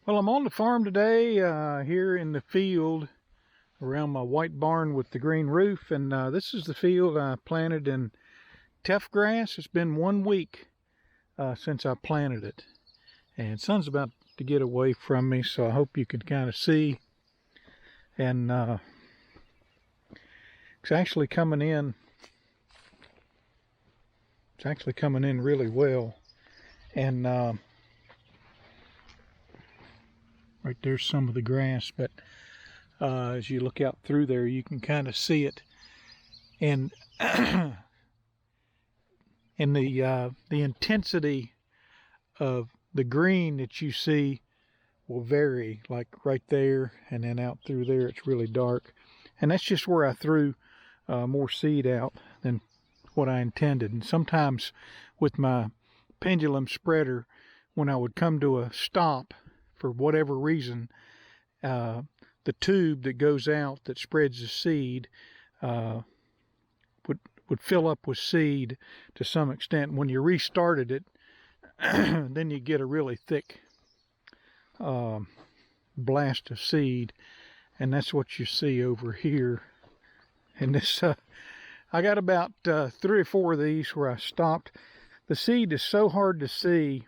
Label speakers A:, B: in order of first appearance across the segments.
A: Well, I'm on the farm today, here in the field around my white barn with the green roof, and this is the field I planted in Teff grass. It's been 1 week since I planted it, and sun's about to get away from me, so I hope you can kind of see. And it's actually coming in. It's actually coming in really well, and right there's some of the grass, but as you look out through there, you can kind of see it. And and the intensity of the green that you see will vary, like right there, and then out through there it's really dark. And that's just where I threw more seed out than what I intended. And sometimes with my pendulum spreader, when I would come to a stop for whatever reason, the tube that goes out that spreads the seed would fill up with seed to some extent. When you restarted it, then you get a really thick blast of seed, and that's what you see over here. And this, I got about 3 or 4 of these where I stopped. The seed is so hard to see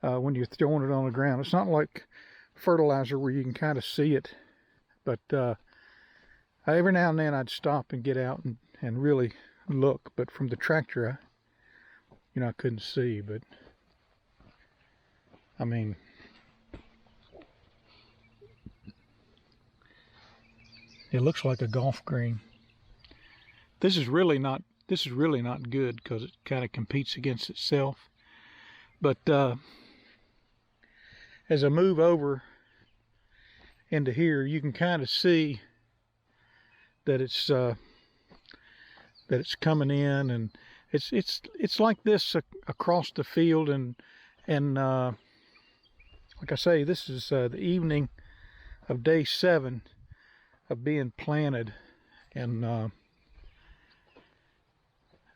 A: when you're throwing it on the ground. It's not like fertilizer where you can kind of see it, but every now and then I'd stop and get out and really look. But from the tractor, I couldn't see. But I mean, it looks like a golf green. This is really not good because it kind of competes against itself. But as I move over into here, you can kind of see that it's coming in, and it's like this across the field. And like I say, this is the evening of day 7 of being planted. And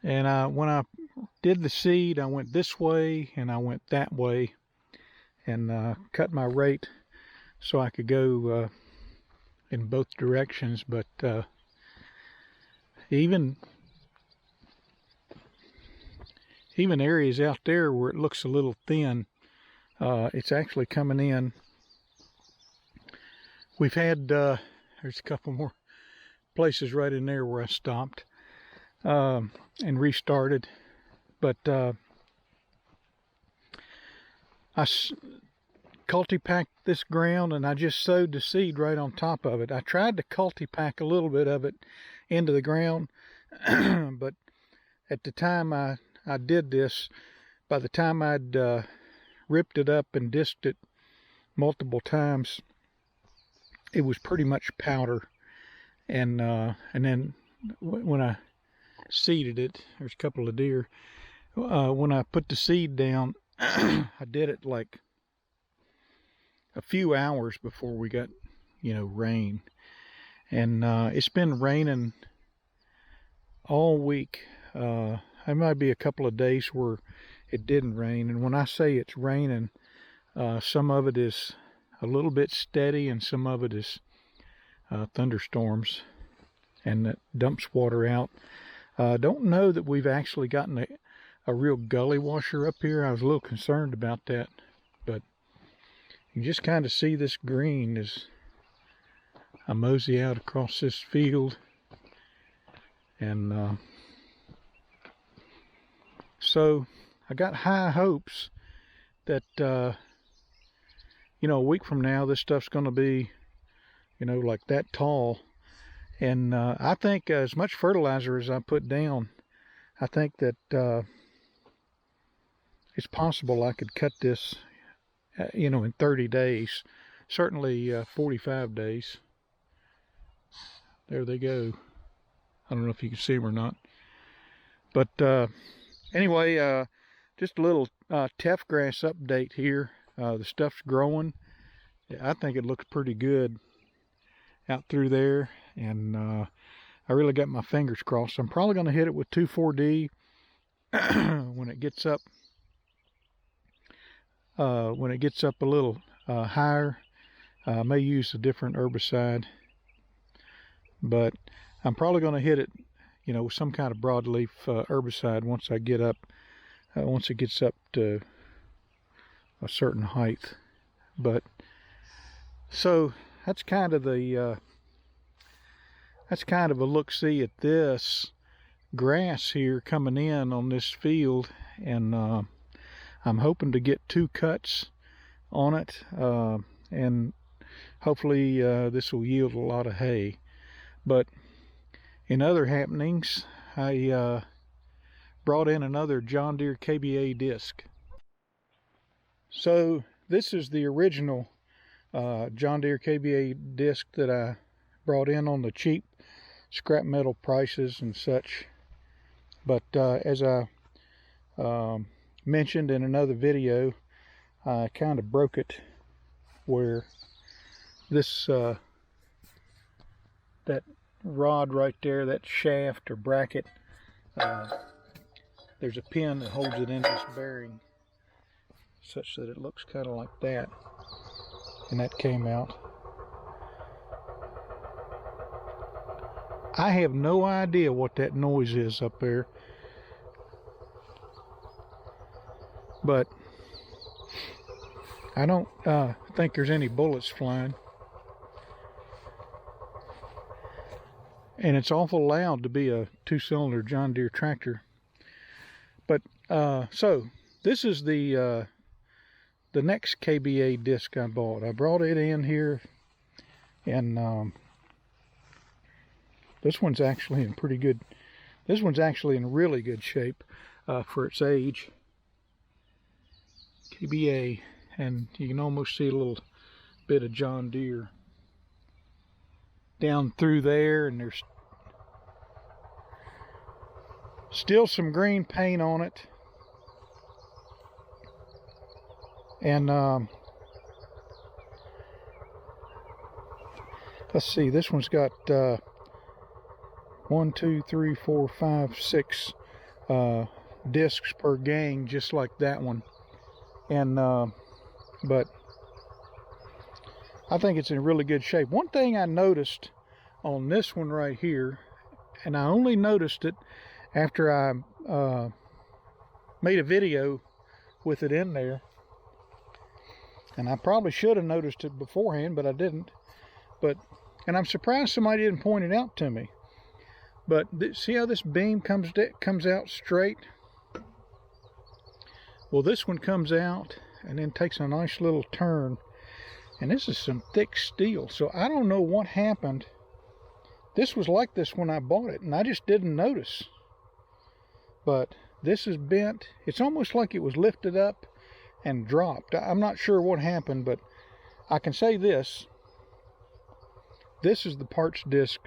A: when I did the seed, I went this way and I went that way, and cut my rate so I could go in both directions. But even areas out there where it looks a little thin, it's actually coming in. We've had there's a couple more places right in there where I stopped and restarted, but I cultipacked this ground, and I just sowed the seed right on top of it. I tried to cultipack a little bit of it into the ground, but at the time I did this, by the time I'd ripped it up and disked it multiple times, it was pretty much powder. And then when I seeded it, there's a couple of deer. When I put the seed down, I did it like a few hours before we got, rain. And it's been raining all week. There might be a couple of days where it didn't rain. And when I say it's raining, some of it is a little bit steady, and some of it is thunderstorms, and that dumps water out. Don't know that we've actually gotten a real gully washer up here. I was a little concerned about that, but you just kind of see this green as I mosey out across this field. And so I got high hopes that a week from now this stuff's going to be like that tall. And I think as much fertilizer as I put down, I think that it's possible I could cut this in 30 days, certainly 45 days. There they go. I don't know if you can see them or not, but anyway, just a little Teff grass update here. The stuff's growing. I think it looks pretty good out through there, and I really got my fingers crossed. I'm probably going to hit it with 2,4-D when it gets up a little higher. I may use a different herbicide, but I'm probably going to hit it, you know, with some kind of broadleaf herbicide once I get up, once it gets up to a certain height. But so that's kind of the that's kind of a look-see at this grass here coming in on this field, and I'm hoping to get 2 cuts on it, and hopefully this will yield a lot of hay. But in other happenings, I brought in another John Deere KBA disc. So this is the original John Deere KBA disc that I brought in on the cheap scrap metal prices and such. But as I mentioned in another video, I kind of broke it where this that rod right there, that shaft or bracket, there's a pin that holds it in this bearing such that it looks kind of like that, and that came out. I have no idea what that noise is up there, but I don't think there's any bullets flying. And it's awful loud to be a 2-cylinder John Deere tractor. But so this is the next KBA disc I bought. I brought it in here, and this one's actually in pretty good. This one's actually in really good shape for its age. KBA, and you can almost see a little bit of John Deere down through there, and there's still some green paint on it. And let's see, this one's got 1, 2, 3, 4, 5, 6 discs per gang, just like that one. And but I think it's in really good shape. One thing I noticed on this one right here, and I only noticed it after I made a video with it in there, and I probably should have noticed it beforehand, but I didn't. And I'm surprised somebody didn't point it out to me. But see how this beam comes out straight? Well, this one comes out and then takes a nice little turn. And this is some thick steel, so I don't know what happened. This was like this when I bought it, and I just didn't notice. But this is bent. It's almost like it was lifted up and dropped. I'm not sure what happened, but I can say this. This is the parts disc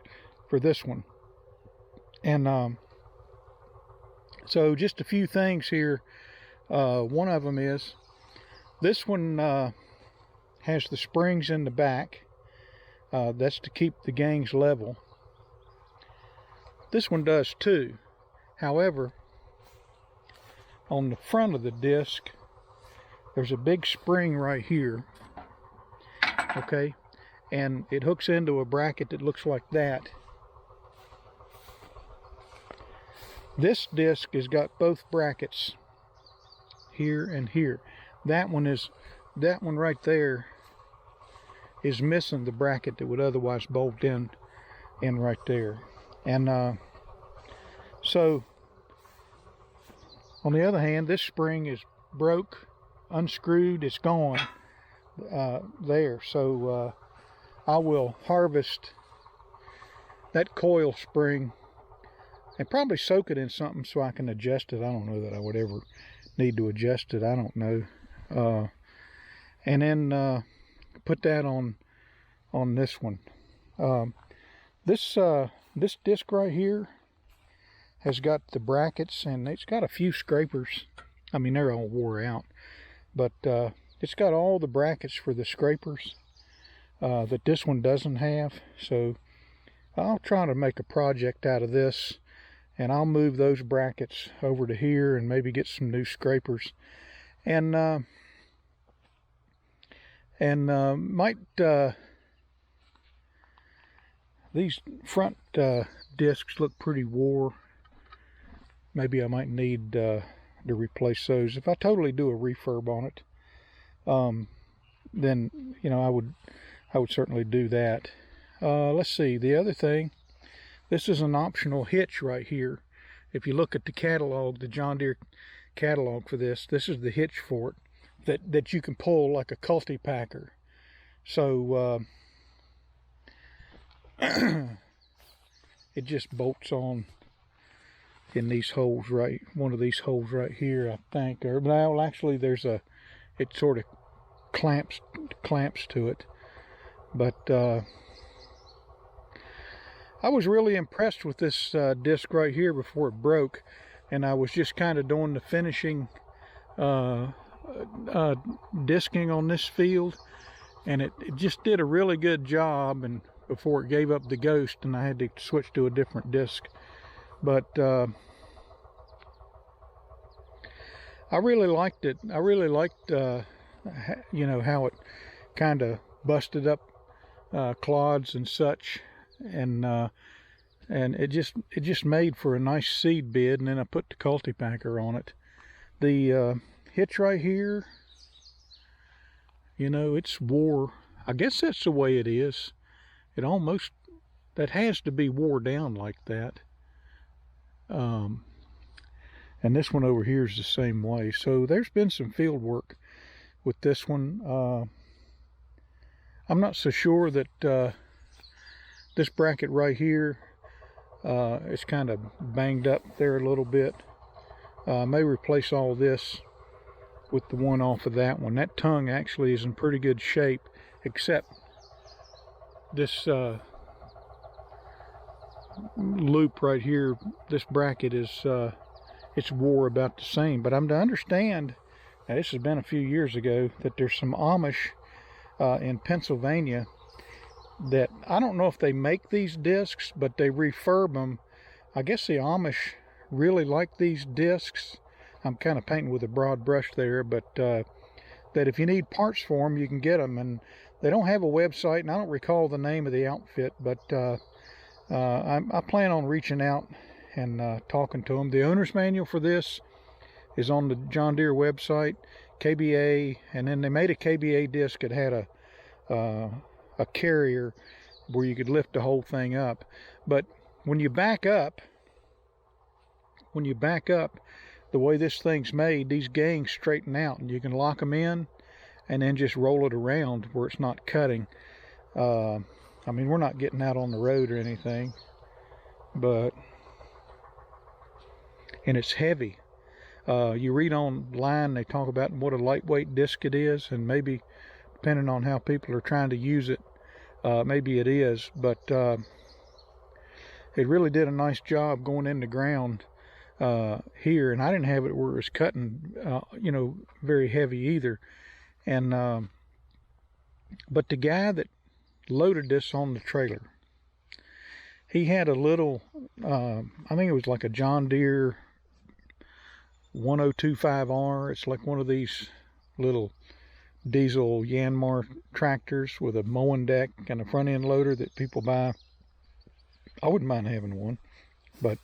A: for this one. And so just a few things here. One of them is this one has the springs in the back. That's to keep the gangs level. This one does too. However, on the front of the disc, there's a big spring right here. Okay, and it hooks into a bracket that looks like that. This disc has got both brackets here and here. That one right there is missing the bracket that would otherwise bolt in right there. And so on the other hand, this spring is broke, unscrewed, it's gone there. So I will harvest that coil spring and probably soak it in something so I can adjust it. I don't know that I would ever need to adjust it. I don't know. And then put that on this one. This disc right here has got the brackets, and it's got a few scrapers. I mean, they're all wore out, but it's got all the brackets for the scrapers that this one doesn't have. So I'll try to make a project out of this, and I'll move those brackets over to here and maybe get some new scrapers. And And these front discs look pretty wore. Maybe I might need to replace those. If I totally do a refurb on it, then I would certainly do that. Let's see, the other thing, this is an optional hitch right here. If you look at the catalog, the John Deere catalog for this is the hitch for it that you can pull like a cultipacker. So it just bolts on in these holes, right, one of these holes right here, I think. Or well, actually it sort of clamps to it. But I was really impressed with this disc right here before it broke, and I was just kind of doing the finishing disking on this field, and it just did a really good job, and before it gave up the ghost and I had to switch to a different disc. But I really liked it. I really liked how it kind of busted up clods and such, and it just made for a nice seed bed. And then I put the cultipacker on it. The hitch right here, it's wore. I guess that's the way it is. That has to be wore down like that. And this one over here is the same way. So there's been some field work with this one. I'm not so sure that this bracket right here is kind of banged up there a little bit. I may replace all this with the one off of that one. That tongue actually is in pretty good shape, except this loop right here, this bracket is it's wore about the same. But I'm to understand, now this has been a few years ago, that there's some Amish in Pennsylvania that, I don't know if they make these discs, but they refurb them. I guess the Amish really like these discs. I'm kind of painting with a broad brush there, but that if you need parts for them, you can get them. And they don't have a website, and I don't recall the name of the outfit, but I plan on reaching out and talking to them. The owner's manual for this is on the John Deere website, KBA, and then they made a KBA disc that had a carrier where you could lift the whole thing up. But when you back up, the way this thing's made, these gangs straighten out, and you can lock them in and then just roll it around where it's not cutting. I mean, we're not getting out on the road or anything, but, and it's heavy. You read online, they talk about what a lightweight disc it is, and maybe depending on how people are trying to use it, maybe it is, but it really did a nice job going in the ground here. And I didn't have it where it was cutting, very heavy either. And but the guy that loaded this on the trailer, he had a little, I think it was like a John Deere 1025R. It's like one of these little diesel Yanmar tractors with a mowing deck and a front end loader that people buy. I wouldn't mind having one, but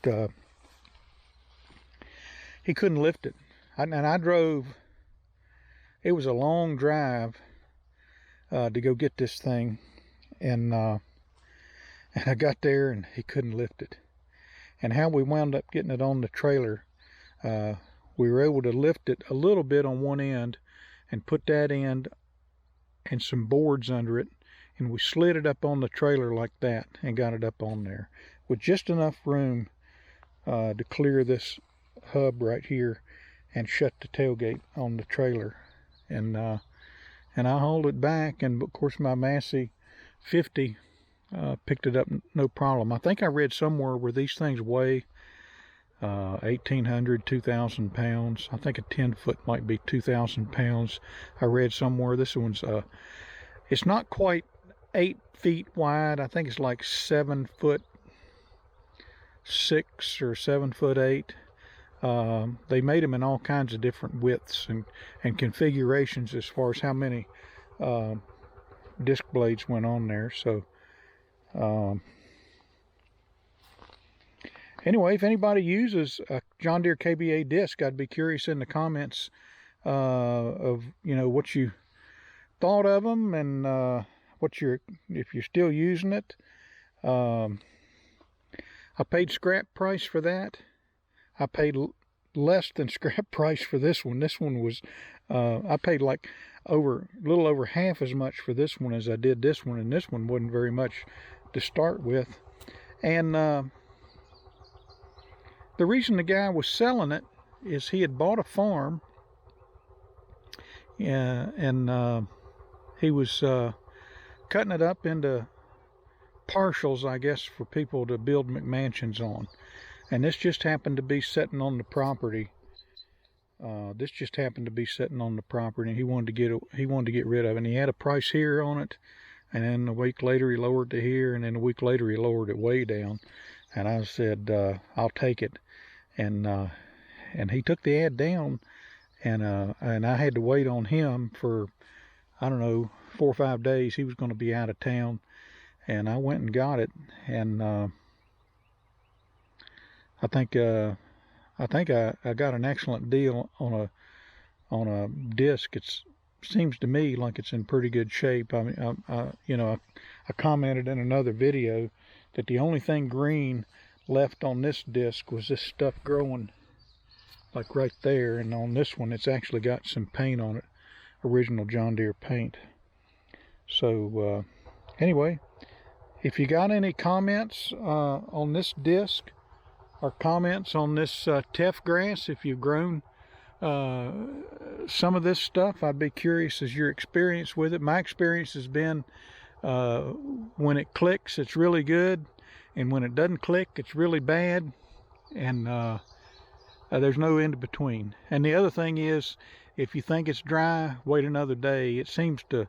A: he couldn't lift it. And I drove, it was a long drive to go get this thing, and I got there and he couldn't lift it. And how we wound up getting it on the trailer, we were able to lift it a little bit on one end and put that end and some boards under it, and we slid it up on the trailer like that and got it up on there with just enough room to clear this hub right here and shut the tailgate on the trailer. And I hauled it back, and of course my Massey 50 picked it up no problem. I think I read somewhere where these things weigh 1,800, 2,000 pounds. I think a 10-foot might be 2,000 pounds. I read somewhere. This one's it's not quite 8 feet wide. I think it's like 7'6" or 7'8". They made them in all kinds of different widths and configurations as far as how many disc blades went on there. So anyway, if anybody uses a John Deere KBA disc, I'd be curious in the comments of, you know, what you thought of them, and if you're still using it. I paid scrap price for that. I paid less than scrap price for this one. This one was I paid like a little over half as much for this one as I did this one, and this one wasn't very much to start with. And the reason the guy was selling it is he had bought a farm, and he was cutting it up into partials, I guess, for people to build McMansions on. And this just happened to be sitting on the property. And he wanted to get rid of it. And he had a price here on it, and then a week later he lowered to here, and then a week later he lowered it way down. And I said, I'll take it. And he took the ad down, and I had to wait on him for, I don't know, 4 or 5 days. He was going to be out of town, and I went and got it. And I think I got an excellent deal on a disc. It seems to me like it's in pretty good shape. I mean, I commented in another video that the only thing green left on this disc was this stuff growing like right there, and on this one it's actually got some paint on it, original John Deere paint. So anyway, if you got any comments on this disc, or comments on this Teff grass, if you've grown some of this stuff, I'd be curious as your experience with it. My experience has been when it clicks, it's really good, and when it doesn't click, it's really bad, and there's no in between. And the other thing is, if you think it's dry, wait another day. It seems to,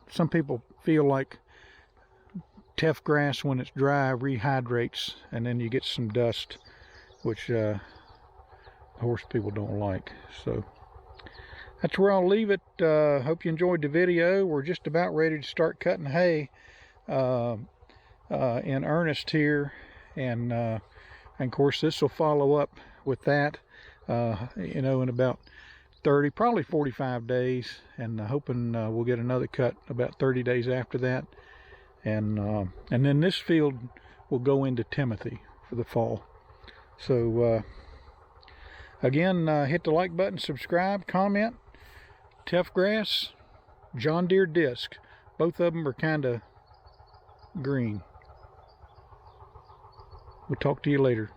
A: some people feel like Teff grass, when it's dry, rehydrates, and then you get some dust, which horse people don't like. So that's where I'll leave it. Hope you enjoyed the video. We're just about ready to start cutting hay in earnest here, and of course this will follow up with that, in about 30, probably 45 days, and hoping we'll get another cut about 30 days after that. And then this field will go into Timothy for the fall. So again, hit the like button, subscribe, comment. Teff grass, John Deere disc. Both of them are kind of green. We'll talk to you later.